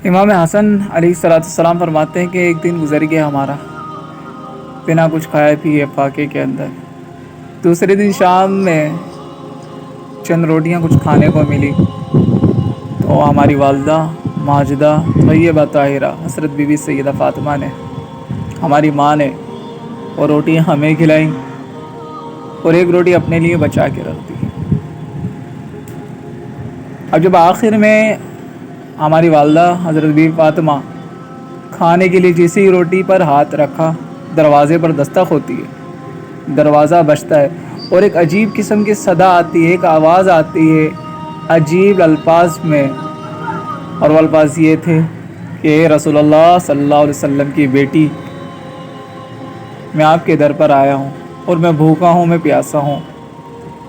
امام حسن علیہ السلام فرماتے ہیں کہ ایک دن گزر گیا ہمارا بنا کچھ کھائے پیے فاقے کے اندر. دوسرے دن شام میں چند روٹیاں کچھ کھانے کو ملی تو ہماری والدہ ماجدہ طیبہ طاہرہ حضرت بی بی سیدہ فاطمہ نے، ہماری ماں نے، وہ روٹیاں ہمیں کھلائیں اور ایک روٹی اپنے لیے بچا کے رکھ دی. اب جب آخر میں ہماری والدہ حضرت بی بی فاطمہ کھانے کے لیے جیسے ہی روٹی پر ہاتھ رکھا، دروازے پر دستک ہوتی ہے، دروازہ بجتا ہے اور ایک عجیب قسم کی صدا آتی ہے، ایک آواز آتی ہے عجیب الفاظ میں، اور وہ الفاظ یہ تھے کہ اے رسول اللہ صلی اللہ علیہ وسلم کی بیٹی، میں آپ کے در پر آیا ہوں اور میں بھوکا ہوں، میں پیاسا ہوں،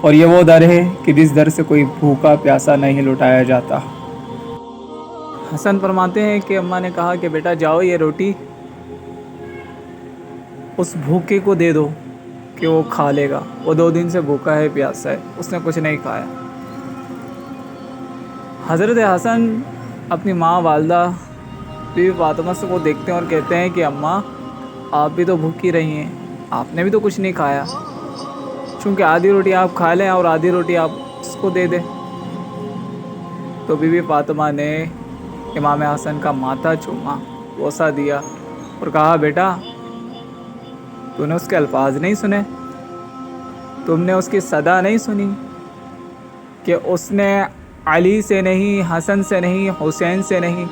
اور یہ وہ در ہے کہ جس در سے کوئی بھوکا پیاسا نہیں لوٹایا جاتا. حسن فرماتے ہیں کہ اماں نے کہا کہ بیٹا جاؤ یہ روٹی اس بھوکے کو دے دو کہ وہ کھا لے گا، وہ 2 دن سے بھوکا ہے، پیاسا ہے، اس نے کچھ نہیں کھایا. حضرت حسن اپنی ماں والدہ بی بی فاطمہ سے کو دیکھتے ہیں اور کہتے ہیں کہ اماں آپ بھی تو بھوکی رہی ہیں، آپ نے بھی تو کچھ نہیں کھایا، چونکہ آدھی روٹی آپ کھا لیں اور آدھی روٹی آپ اس کو دے دیں. تو بی بی فاطمہ نے امام حسن کا ماتھا چوما، بوسہ دیا اور کہا بیٹا تو نے اس کے الفاظ نہیں سنے، تم نے اس کی صدا نہیں سنی کہ اس نے علی سے نہیں، حسن سے نہیں، حسین سے نہیں،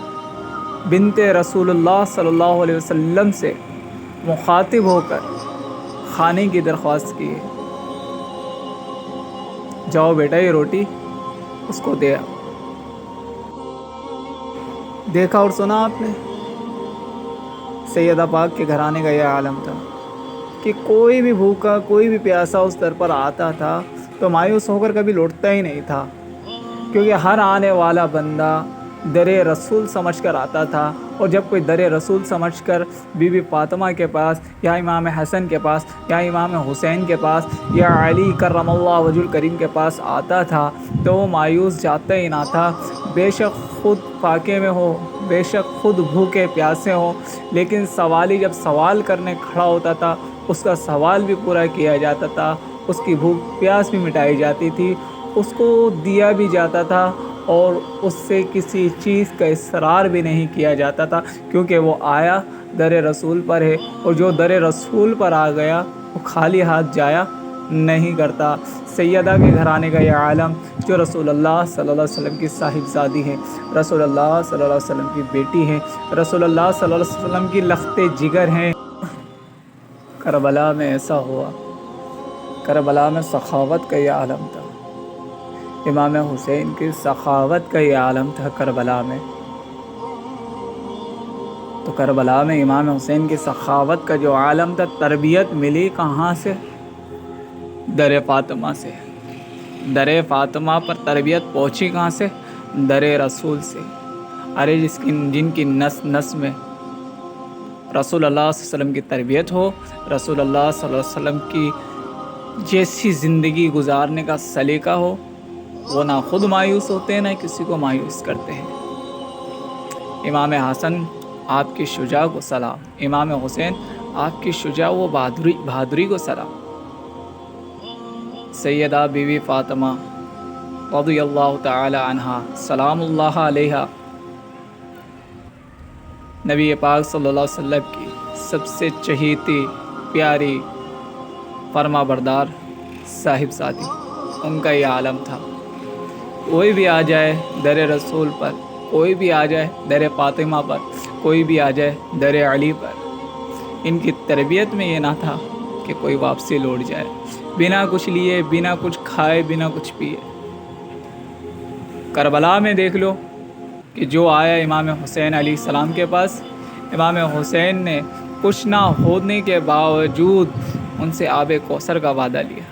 بنت رسول اللہ صلی اللہ علیہ وسلم سے مخاطب ہو کر کھانے کی درخواست کی ہے. جاؤ بیٹا یہ روٹی اس کو دے آؤ. دیکھا اور سنا آپ نے، سیدہ پاک کے گھرانے کا یہ عالم تھا کہ کوئی بھی بھوکا، کوئی بھی پیاسا اس در پر آتا تھا تو مایوس ہو کر کبھی لوٹتا ہی نہیں تھا، کیونکہ ہر آنے والا بندہ در رسول سمجھ کر آتا تھا. اور جب کوئی در رسول سمجھ کر بی بی فاطمہ کے پاس یا امام حسن کے پاس یا امام حسین کے پاس یا علی کرم اللہ وجہ الکریم کے پاس آتا تھا تو وہ مایوس جاتا ہی نہ تھا، بے شک خود فاقے میں ہو، بے شک خود بھوکے پیاسے ہوں، لیکن سوالی جب سوال کرنے کھڑا ہوتا تھا اس کا سوال بھی پورا کیا جاتا تھا، اس کی بھوک پیاس بھی مٹائی جاتی تھی، اس کو دیا بھی جاتا تھا اور اس سے کسی چیز کا اصرار بھی نہیں کیا جاتا تھا، کیونکہ وہ آیا در رسول پر ہے، اور جو در رسول پر آ گیا وہ خالی ہاتھ جایا نہیں کرتا. سیدہ کے گھرانے کا یہ عالم جو رسول اللہ صلی اللہ علیہ وسلم کی صاحبزادی ہے، رسول اللہ صلی اللہ علیہ وسلم کی بیٹی ہیں، رسول اللہ صلی اللہ علیہ وسلم کی لخت جگر ہیں. کربلا میں ایسا ہوا، کربلا میں سخاوت کا یہ عالم تھا، امام حسین کی سخاوت کا یہ عالم تھا کربلا میں. تو کربلا میں امام حسین کی سخاوت کا جو عالم تھا، تربیت ملی کہاں سے؟ در فاطمہ سے. در فاطمہ پر تربیت پہنچی کہاں سے؟ در رسول سے. ارے جن کی نس نس میں رسول اللہ صلی اللہ علیہ وسلم کی تربیت ہو، رسول اللہ صلی اللہ علیہ وسلم کی جیسی زندگی گزارنے کا سلیقہ ہو، وہ نہ خود مایوس ہوتے ہیں نہ کسی کو مایوس کرتے ہیں. امام حسن آپ کی شجاع کو سلام، امام حسین آپ کی شجاع و بہادری کو سلام. سیدہ بی بی فاطمہ رضی اللہ تعالی عنہا سلام اللہ علیہا نبی پاک صلی اللہ علیہ وسلم کی سب سے چہیتی، پیاری، فرما بردار صاحبزادی، ان کا یہ عالم تھا. کوئی بھی آ جائے در رسول پر، کوئی بھی آ جائے در فاطمہ پر، کوئی بھی آ جائے در علی پر، ان کی تربیت میں یہ نہ تھا کہ کوئی واپسی لوٹ جائے بنا کچھ لیے، بنا کچھ کھائے، بنا کچھ پیے. کربلا میں دیکھ لو کہ جو آیا امام حسین علیہ السلام کے پاس، امام حسین نے کچھ نہ ہونے کے باوجود ان سے آب کوثر کا وعدہ لیا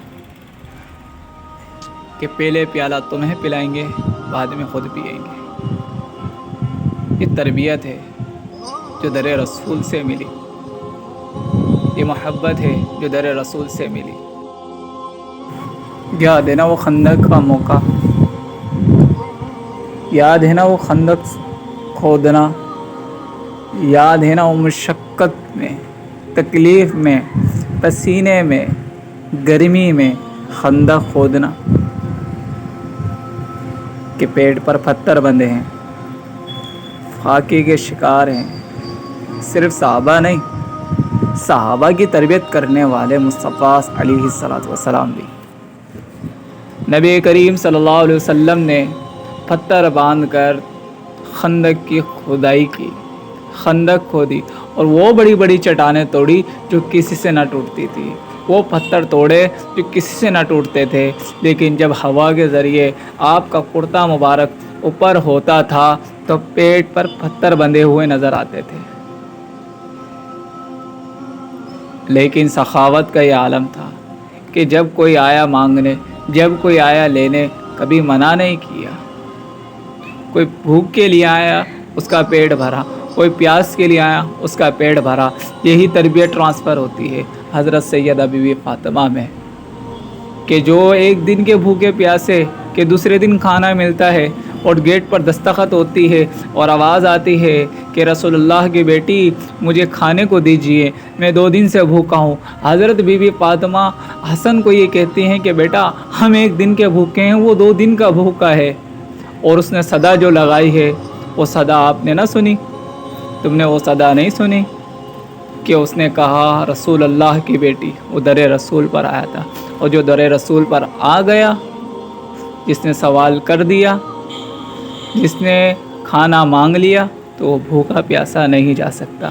کہ پہلے پیالہ تمہیں پلائیں گے، بعد میں خود پئیں گے. یہ تربیت ہے جو در رسول سے ملی، یہ محبت ہے جو در رسول سے ملی. یاد ہے نا وہ خندق کا موقع، یاد ہے نا وہ خندق کھودنا یاد ہے نا وہ مشقت میں، تکلیف میں، پسینے میں، گرمی میں خندق کھودنا کہ پیٹ پر پتھر بندھے ہیں، فاقے کے شکار ہیں. صرف صحابہ نہیں، صحابہ کی تربیت کرنے والے مصطفیٰ علیہ الصلوۃ والسلام بھی. نبی کریم صلی اللہ علیہ وسلم نے پتھر باندھ کر خندق کی کھدائی کی، خندق کھودی، اور وہ بڑی بڑی چٹانیں توڑی جو کسی سے نہ ٹوٹتی تھی. وہ پتھر توڑے جو کسی سے نہ ٹوٹتے تھے، لیکن جب ہوا کے ذریعے آپ کا کرتا مبارک اوپر ہوتا تھا تو پیٹ پر پتھر بندھے ہوئے نظر آتے تھے. لیکن سخاوت کا یہ عالم تھا کہ جب کوئی آیا مانگنے، جب کوئی آیا لینے، کبھی منع نہیں کیا. کوئی بھوک کے لیے آیا، اس کا پیٹ بھرا، کوئی پیاس کے لیے آیا، اس کا پیٹ بھرا. یہی تربیت ٹرانسفر ہوتی ہے حضرت سیدہ بی بی فاطمہ میں، کہ جو ایک دن کے بھوکے پیاسے کہ دوسرے دن کھانا ملتا ہے اور گیٹ پر دستخط ہوتی ہے اور آواز آتی ہے کہ رسول اللہ کی بیٹی مجھے کھانے کو دیجیے، میں 2 دن سے بھوکا ہوں. حضرت بی بی فاطمہ حسن کو یہ کہتی ہیں کہ بیٹا ہم 1 دن کے بھوکے ہیں، وہ 2 دن کا بھوکا ہے. اور اس نے صدا جو لگائی ہے وہ صدا آپ نے نہ سنی، تم نے وہ صدا نہیں سنی کہ اس نے کہا رسول اللہ کی بیٹی. وہ در رسول پر آیا تھا، اور جو در رسول پر آ گیا، جس نے سوال کر دیا، جس نے کھانا مانگ لیا، تو وہ بھوکا پیاسا نہیں جا سکتا.